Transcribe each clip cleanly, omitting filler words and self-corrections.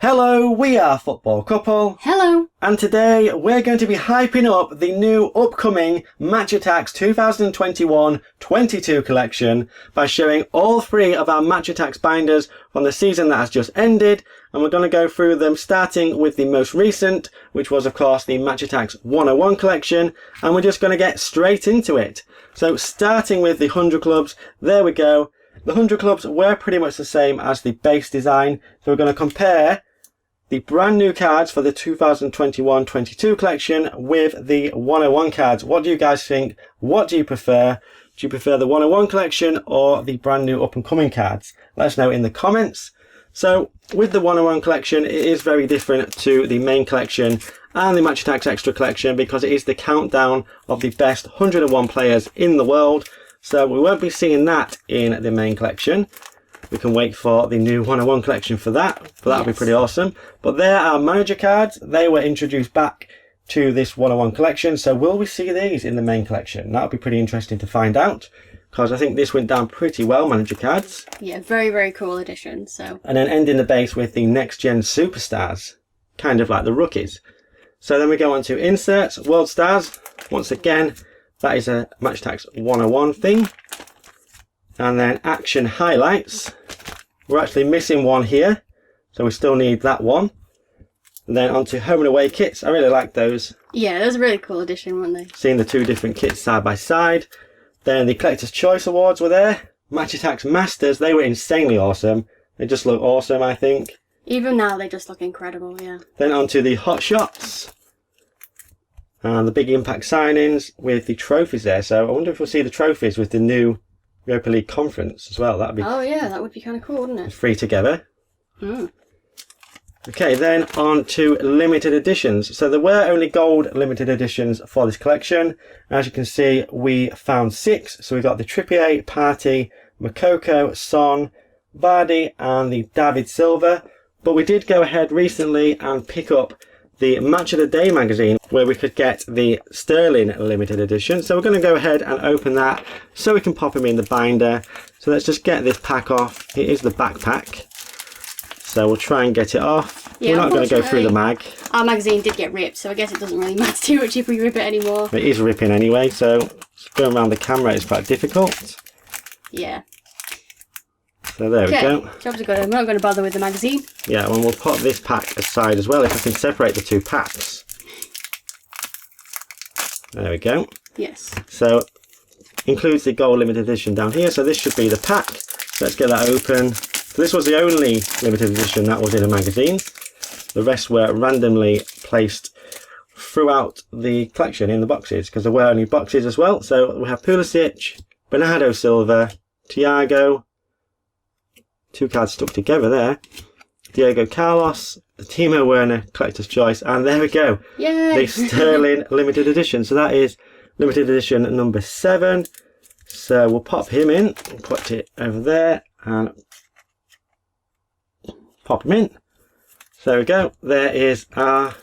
Hello, we are Football Couple. Hello. And today we're going to be hyping up the new upcoming Match Attax 2021-22 collection by showing all three of our Match Attax binders from the season that has just ended. And we're going to go through them starting with the most recent, which was of course the Match Attax 101 collection. And we're just going to get straight into it. So starting with the 100 clubs, there we go. The 100 clubs were pretty much the same as the base design. So we're going to compare the brand new cards for the 2021-22 collection with the 101 cards. What do you guys think? What do you prefer? Do you prefer the 101 collection or the brand new up and coming cards? Let us know in the comments. So with the 101 collection, it is very different to the main collection and the Match Attax Extra collection because it is the countdown of the best 101 players in the world. So we won't be seeing that in the main collection. We can wait for the new 101 collection for that, but that'll be pretty awesome. But there are manager cards. They were introduced back to this 101 collection. So will we see these in the main collection? That'll be pretty interesting to find out, because I think this went down pretty well, manager cards. Yeah, very, very cool addition. So. And then ending the base with the next gen superstars, kind of like the rookies. So then we go on to inserts, world stars. Once again, that is a Match Attax 101 thing. And then action highlights. We're actually missing one here, so we still need that one. And then onto home and away kits. I really like those. Yeah, those are a really cool addition, weren't they? Seeing the two different kits side by side. Then the Collector's Choice Awards were there. Match Attax Masters, they were insanely awesome. They just look awesome, I think. Even now, they just look incredible, yeah. Then onto the Hot Shots. And the big impact signings with the trophies there. So I wonder if we'll see the trophies with the new Europa League Conference as well. That'd be yeah, that would be kind of cool, wouldn't it? Three together. Mm. Okay, then on to limited editions. So there were only gold limited editions for this collection. As you can see, we found 6. So we got the Trippier, Partey, Moukoko, Son, Vardy, and the David Silva. But we did go ahead recently and pick up the Match of the Day magazine, where we could get the Sterling limited edition. So we're going to go ahead and open that so we can pop him in the binder. So let's just get this pack off. It is the backpack, so we'll try and get it off. Yeah, we're not going to go through the mag. Our magazine did get ripped, so I guess it doesn't really matter too much if we rip it anymore. It is ripping anyway, so going around the camera is quite difficult. Yeah. So there we go. Jobs are good. I'm not going to bother with the magazine. Yeah, and we'll put this pack aside as well if I can separate the two packs. There we go. Yes. So includes the gold limited edition down here. So this should be the pack. So let's get that open. So this was the only limited edition that was in a magazine. The rest were randomly placed throughout the collection in the boxes, because there were only boxes as well. So we have Pulisic, Bernardo Silva, Thiago. 2 cards stuck together there. Diego Carlos, the Timo Werner Collector's Choice, and there we go. Yay! The Sterling limited edition. So that is limited edition number 7. So we'll pop him in, we'll put it over there and pop him in. So there we go. There is our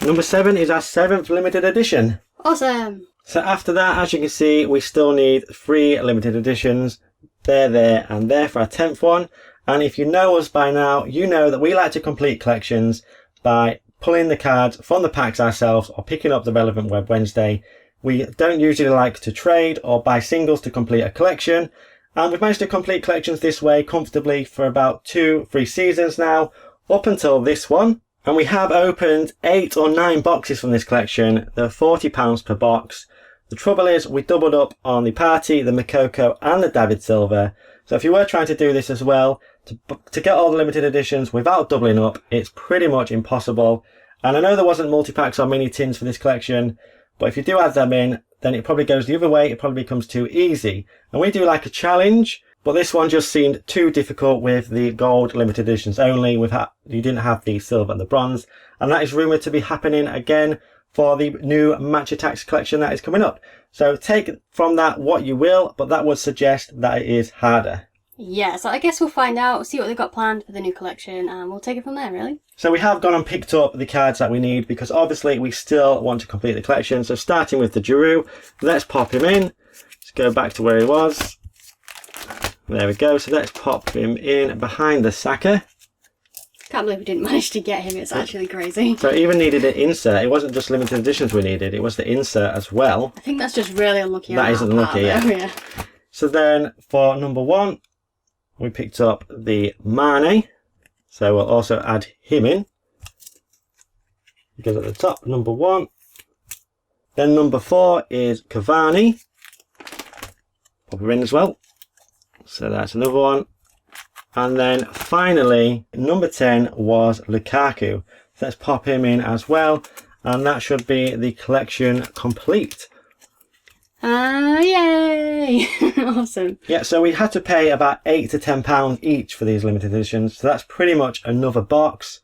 number 7 is our 7th limited edition. Awesome. So after that, as you can see, we still need 3 limited editions. There, and there for our 10th one. And if you know us by now, you know that we like to complete collections by pulling the cards from the packs ourselves or picking up the relevant Web Wednesday. We don't usually like to trade or buy singles to complete a collection. And we've managed to complete collections this way comfortably for about 2-3 seasons now, up until this one. And we have opened 8 or 9 boxes from this collection. They're £40 per box. The trouble is we doubled up on the Partey, the Moukoko and the David Silva. So if you were trying to do this as well, to get all the limited editions without doubling up, it's pretty much impossible. And I know there wasn't multi-packs or mini tins for this collection, but if you do add them in, then it probably goes the other way. It probably becomes too easy. And we do like a challenge, but this one just seemed too difficult with the gold limited editions only. You didn't have the silver and the bronze. And that is rumoured to be happening again for the new Match Attax collection that is coming up. So take from that what you will, but that would suggest that it is harder. Yeah, so I guess we'll find out, see what they've got planned for the new collection, and we'll take it from there, really. So we have gone and picked up the cards that we need, because obviously we still want to complete the collection. So starting with the Giroud, let's pop him in. Let's go back to where he was. There we go. So let's pop him in behind the Saka. Can't believe we didn't manage to get him. It's actually crazy. So it even needed an insert. It wasn't just limited editions we needed. It was the insert as well. I think that's just really unlucky. That is unlucky, yeah. So then for number 1, we picked up the Mane. So we'll also add him in. He goes at the top, number 1. Then number 4 is Cavani. Pop her in as well. So that's another one. And then finally, number 10 was Lukaku. So let's pop him in as well. And that should be the collection complete. Yay! Awesome. Yeah, so we had to pay about £8 to £10 each for these limited editions. So that's pretty much another box,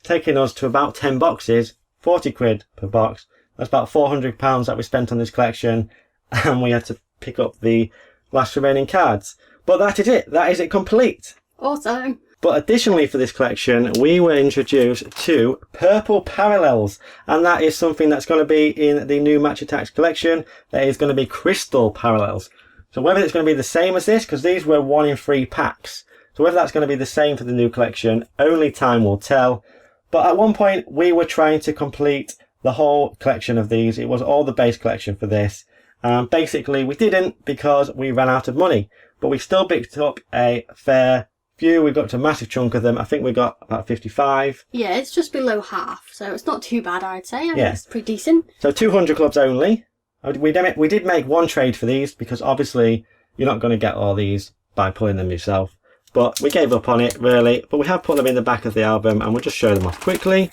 taking us to about 10 boxes, 40 quid per box. That's about £400 that we spent on this collection. And we had to pick up the last remaining cards. But that is it. That is it complete. Awesome. But additionally for this collection, we were introduced to purple parallels. And that is something that's going to be in the new Match Attax collection. That is going to be crystal parallels. So whether it's going to be the same as this, because these were 1 in 3 packs. So whether that's going to be the same for the new collection, only time will tell. But at one point, we were trying to complete the whole collection of these. It was all the base collection for this. Basically, we didn't because we ran out of money. But we still picked up a fair few. We got to a massive chunk of them. I think we got about 55. Yeah, it's just below half, so it's not too bad, I'd say. I mean, Yeah. it's pretty decent. So 200 clubs only. We did make one trade for these because obviously you're not going to get all these by pulling them yourself. But we gave up on it, really. But we have put them in the back of the album and we'll just show them off quickly.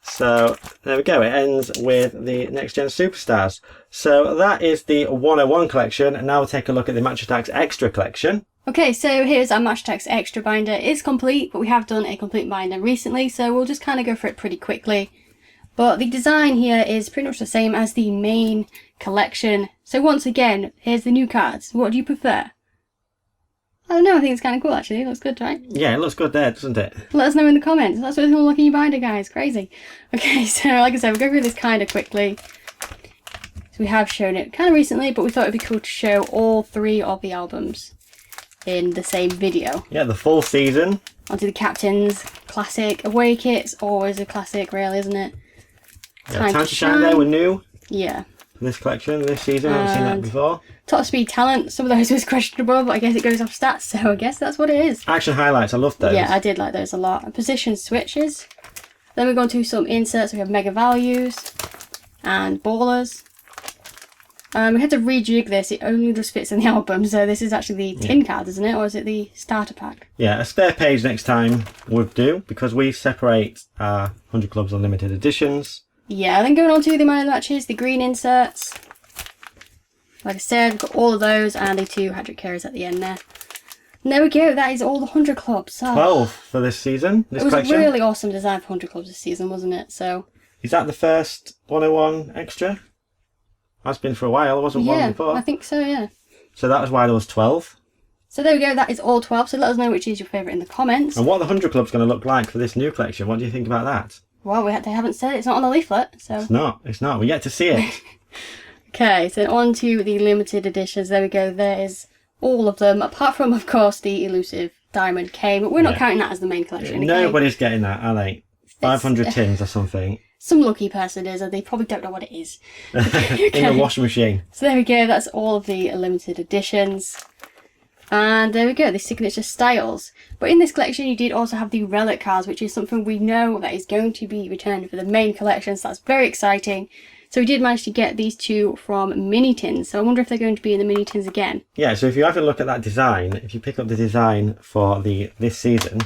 So there we go. It ends with the Next Gen Superstars. So that is the 101 collection. And now we'll take a look at the Match Attax Extra collection. Okay, so here's our Match Attax Extra binder. It's complete, but we have done a complete binder recently, so we'll just kind of go for it pretty quickly. But the design here is pretty much the same as the main collection. So once again, here's the new cards. What do you prefer? I don't know, I think it's kind of cool actually. It looks good, right? Yeah, it looks good there, doesn't it? Let us know in the comments. That's what it's going to look in your binder, guys. Crazy. Okay, so like I said, we'll go through this kind of quickly. So we have shown it kind of recently, but we thought it'd be cool to show all 3 of the albums in the same video. Yeah, the full season. Onto the captains, classic away kits, always a classic, really, isn't it? Yeah, Time to Shine there were new. Yeah. This collection, this season, I haven't seen that before. Top speed talent, some of those was questionable, but I guess it goes off stats, so I guess that's what it is. Action highlights, I loved those. Yeah, I did like those a lot. And position switches. Then we go on to some inserts. We have mega values and ballers. We had to rejig this. It only just fits in the album, so this is actually the tin card, isn't it? Or is it the starter pack? Yeah, a spare page next time would do, because we separate 100 Clubs on limited editions. Yeah, then going on to the man of the matches, the green inserts. Like I said, we've got all of those and the 2 hat-trick carries at the end there. And there we go, that is all the 100 Clubs. Oh. 12 for this season, this collection. It was a really awesome design for 100 Clubs this season, wasn't it? So. Is that the first 101 extra? Has been for a while, there wasn't one before. I think so, yeah. So that was why there was 12. So there we go, that is all 12, so let us know which is your favourite in the comments. And what the 100 Club's going to look like for this new collection, what do you think about that? Well, they haven't said it. It's not on the leaflet, so... It's not. We get to see it. Okay, so on to the limited editions. There we go. There is all of them, apart from, of course, the elusive Diamond K, but we're not counting that as the main collection. Nobody's getting that, are they? 500 tins or something. Some lucky person is, and they probably don't know what it is. Okay. In the washing machine. So there we go. That's all of the limited editions. And there we go, the signature styles. But in this collection you did also have the relic cards, which is something we know that is going to be returned for the main collection, so that's very exciting. So we did manage to get these 2 from mini tins, so I wonder if they're going to be in the mini tins again. Yeah, so if you have a look at that design, if you pick up the design for this season,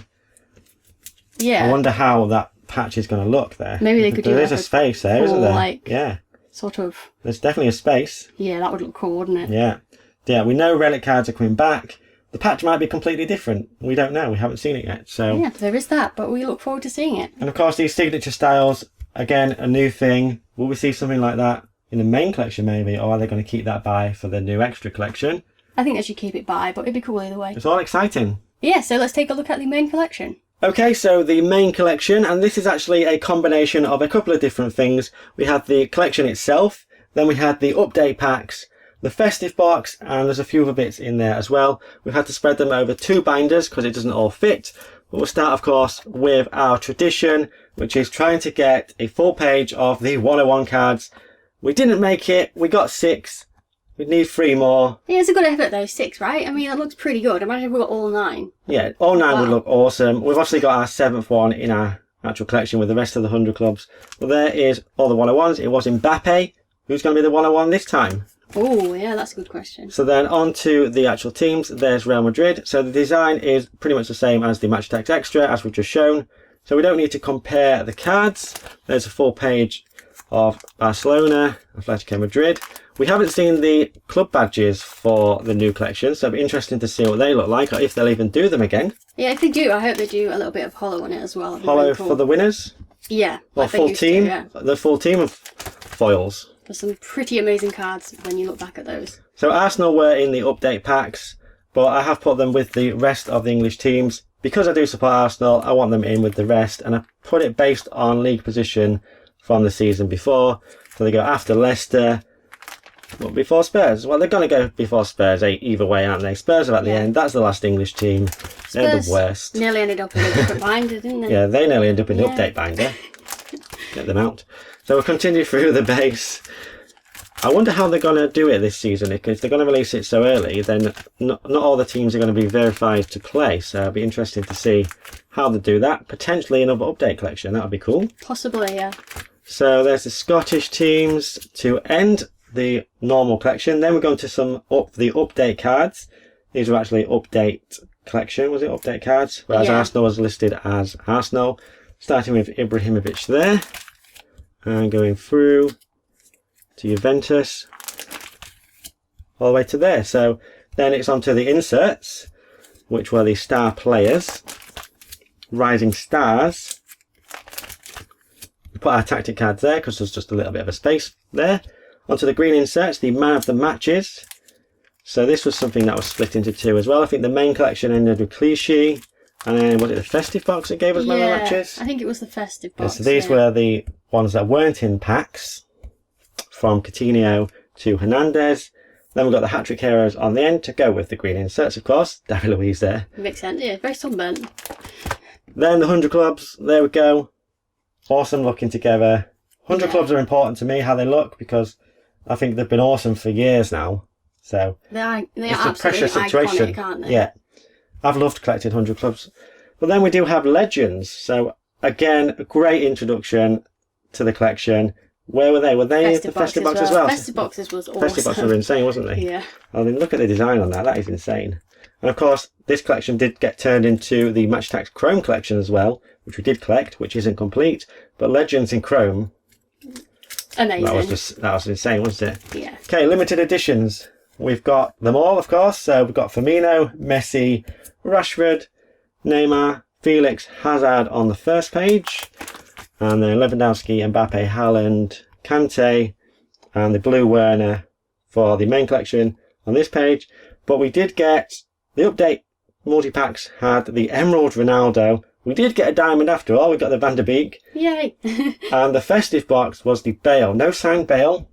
I wonder how that patch is going to look there. Maybe they could do There is a space there, isn't there? Like, yeah. Sort of. There's definitely a space. Yeah, that would look cool, wouldn't it? Yeah. Yeah, we know relic cards are coming back. The patch might be completely different. We don't know. We haven't seen it yet. So yeah, there is that, but we look forward to seeing it. And of course, these signature styles, again, a new thing. Will we see something like that in the main collection maybe, or are they going to keep that by for the new extra collection? I think they should keep it by, but it'd be cool either way. It's all exciting. Yeah, so let's take a look at the main collection. Okay, so the main collection, and this is actually a combination of a couple of different things. We had the collection itself, then we had the update packs, the festive box, and there's a few other bits in there as well. We've had to spread them over 2 binders because it doesn't all fit, But we'll start, of course, with our tradition, which is trying to get a full page of the 101 cards. We didn't make it. We got 6. We need 3 more. Yeah, it's a good effort though, 6, right? I mean, that looks pretty good. Imagine if we got all 9. Yeah, all 9 would look awesome. We've obviously got our 7th one in our actual collection with the rest of the 100 clubs. Well, there is all the 101s. It was Mbappe. Who's going to be the 101 this time? Oh, yeah, that's a good question. So then on to the actual teams. There's Real Madrid. So the design is pretty much the same as the Match Attax Extra, as we've just shown. So we don't need to compare the cards. There's a full page of Barcelona, Atletico Madrid. We haven't seen the club badges for the new collection, so it'll be interesting to see what they look like, or if they'll even do them again. Yeah, if they do, I hope they do a little bit of holo on it as well. Holo really cool. For the winners? Yeah. Or full team? Yeah. The full team of foils. There's some pretty amazing cards when you look back at those. So Arsenal were in the update packs, but I have put them with the rest of the English teams. Because I do support Arsenal, I want them in with the rest, and I put it based on league position from the season before. So they go after Leicester, but before Spurs. Well, they're going to go before Spurs either way, aren't they? Spurs are at the end. That's the last English team. They're the worst. Nearly ended up in a different binder, didn't they? Yeah, they nearly ended up in the update binder. Get them out. So we'll continue through the base. I wonder how they're going to do it this season, because if they're going to release it so early, then not all the teams are going to be verified to play. So it'll be interesting to see how they do that. Potentially another update collection. That would be cool. Possibly, yeah. So there's the Scottish teams to end the normal collection. Then we're going to sum up the update cards. These are actually update collection. Was it update cards? Whereas Arsenal was listed as Arsenal. Starting with Ibrahimovic there. And going through to Juventus. All the way to there. So then it's on to the inserts, which were the star players. Rising stars. We put our tactic cards there because there's just a little bit of a space there. Onto the green inserts, the man of the matches. So this was something that was split into 2 as well. I think the main collection ended with Clichy. And then was it the festive box that gave us man of the matches? I think it was the festive box. So these were the ones that weren't in packs. From Coutinho to Hernandez. Then we've got the hat-trick heroes on the end to go with the green inserts, of course. David Luiz there. Makes sense, yeah. Very sunburnt. Then the 100 clubs. There we go. Awesome looking together. 100 clubs are important to me, how they look, because I think they've been awesome for years now. So they are it's a precious situation. Iconic, aren't they? Yeah. I've loved collecting 100 clubs. But then we do have legends. So again, a great introduction to the collection. Where were they? Were they the festive box as well? Festive boxes was awesome. Festive boxes were insane, wasn't they? Yeah. I mean, look at the design on that. That is insane. And of course, this collection did get turned into the Match Attax Chrome collection as well, which we did collect, which isn't complete. But Legends in Chrome. Amazing. That was insane, wasn't it? Yeah. Okay, limited editions. We've got them all, of course. So we've got Firmino, Messi, Rashford, Neymar, Felix, Hazard on the first page. And then Lewandowski, Mbappe, Haaland, Kante, and the blue Werner for the main collection on this page. But we did get the update multi-packs had the Emerald Ronaldo. We did get a diamond after all. We got the Van der Beek. Yay. And the festive box was the Bale. No signed Bale.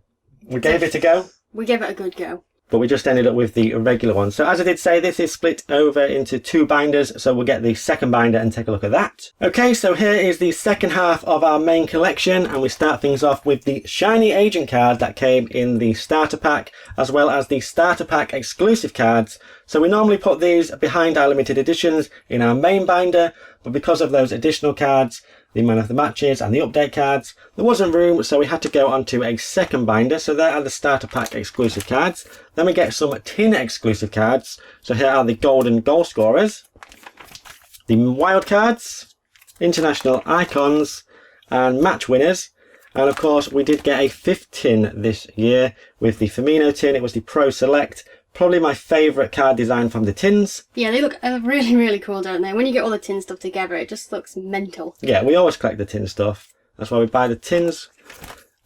We gave it a go. We gave it a good go. But we just ended up with the regular one. So as I did say, this is split over into 2 binders. So we'll get the second binder and take a look at that. Okay, so here is the second half of our main collection. And we start things off with the shiny agent card that came in the starter pack, as well as the starter pack exclusive cards. So we normally put these behind our limited editions in our main binder. But because of those additional cards, the man of the matches and the update cards, there wasn't room, so we had to go onto a second binder. So there are the starter pack exclusive cards. Then we get some tin exclusive cards. So here are the golden goal scorers, the wild cards, international icons, and match winners. And of course, we did get a 5th tin this year with the Firmino tin. It was the Pro Select. Probably my favourite card design from the tins. Yeah, they look really, really cool, don't they? When you get all the tin stuff together, it just looks mental. Yeah, we always collect the tin stuff. That's why we buy the tins.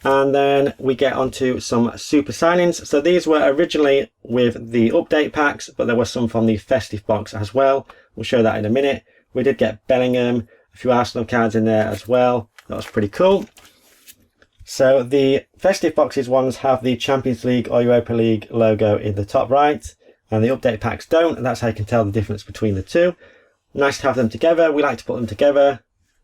And then we get onto some super signings. So these were originally with the update packs, but there were some from the festive box as well. We'll show that in a minute. We did get Bellingham, a few Arsenal cards in there as well. That was pretty cool. So the festive boxes ones have the Champions League or Europa League logo in the top right, and the update packs don't, and that's how you can tell the difference between the two. Nice to have them together. We like to put them together.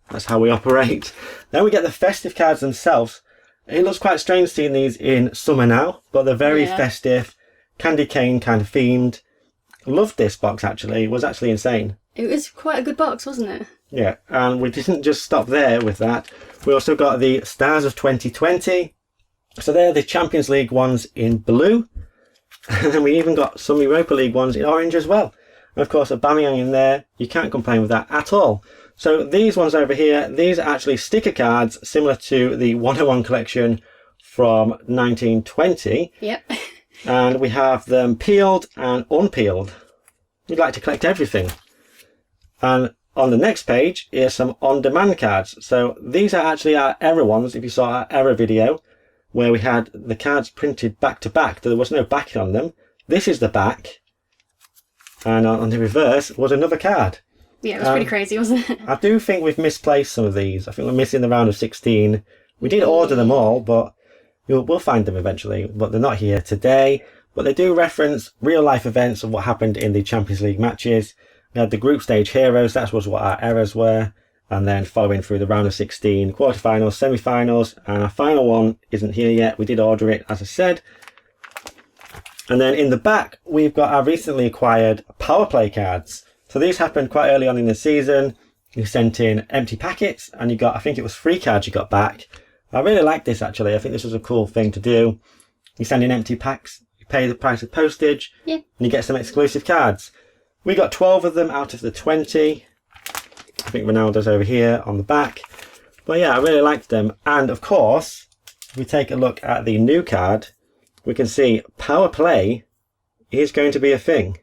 That's how we operate. Then we get the festive cards themselves. It looks quite strange seeing these in summer now, but they're very festive, candy cane kind of themed. Loved this box actually. It was actually insane. It was quite a good box, wasn't it? Yeah, and we didn't just stop there with that. We also got the Stars of 2020. So they're the Champions League ones in blue. And then we even got some Europa League ones in orange as well. And of course, Aubameyang in there. You can't complain with that at all. So these ones over here, these are actually sticker cards similar to the 101 collection from 1920. Yep. And we have them peeled and unpeeled. We'd like to collect everything. And on the next page is some on-demand cards. So these are actually our error ones, if you saw our error video, where we had the cards printed back to back. There was no backing on them. This is the back. And on the reverse was another card. Yeah, it was pretty crazy, wasn't it? I do think we've misplaced some of these. I think we're missing the round of 16. We did order them all, but we'll find them eventually. But they're not here today. But they do reference real-life events of what happened in the Champions League matches. We had the group stage heroes. That was what our errors were. And then following through the round of 16, quarterfinals, semi-finals. And our final one isn't here yet. We did order it, as I said. And then in the back, we've got our recently acquired power play cards. So these happened quite early on in the season. You sent in empty packets and you got, I think it was 3 cards you got back. I really like this actually. I think this was a cool thing to do. You send in empty packs, you pay the price of postage, and you get some exclusive cards. We got 12 of them out of the 20. I think Ronaldo's over here on the back. But yeah, I really liked them. And of course, if we take a look at the new card, we can see power play is going to be a thing.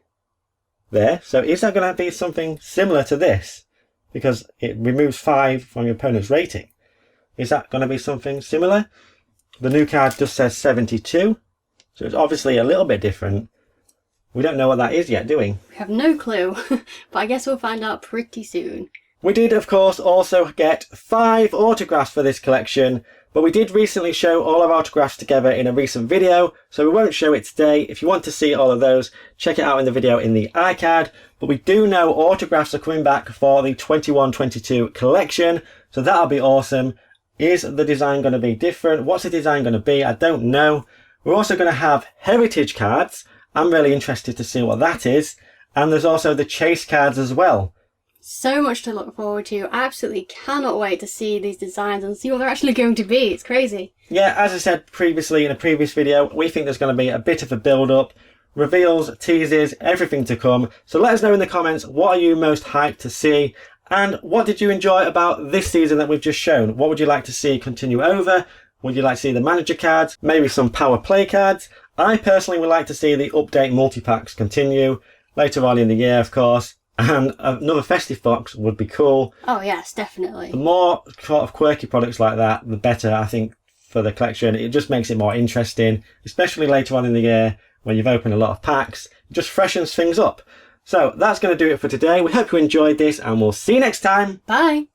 There. So is that going to be something similar to this? Because it removes 5 from your opponent's rating. Is that going to be something similar? The new card just says 72. So it's obviously a little bit different. We don't know what that is yet, do we? We have no clue. But I guess we'll find out pretty soon. We did, of course, also get 5 autographs for this collection. But we did recently show all our autographs together in a recent video, so we won't show it today. If you want to see all of those, check it out in the video in the iCard. But we do know autographs are coming back for the 21-22 collection, so that'll be awesome. Is the design going to be different? What's the design going to be? I don't know. We're also going to have heritage cards. I'm really interested to see what that is. And there's also the chase cards as well. So much to look forward to. I absolutely cannot wait to see these designs and see what they're actually going to be. It's crazy. Yeah, as I said previously in a previous video, we think there's going to be a bit of a build-up. Reveals, teases, everything to come. So let us know in the comments, what are you most hyped to see? And what did you enjoy about this season that we've just shown? What would you like to see continue over? Would you like to see the manager cards? Maybe some power play cards? I personally would like to see the update multi-packs continue. Later on in the year, of course. And another festive box would be cool. Oh yes, definitely. The more sort of quirky products like that, the better, I think, for the collection. It just makes it more interesting, especially later on in the year when you've opened a lot of packs. It just freshens things up. So that's going to do it for today. We hope you enjoyed this and we'll see you next time. Bye.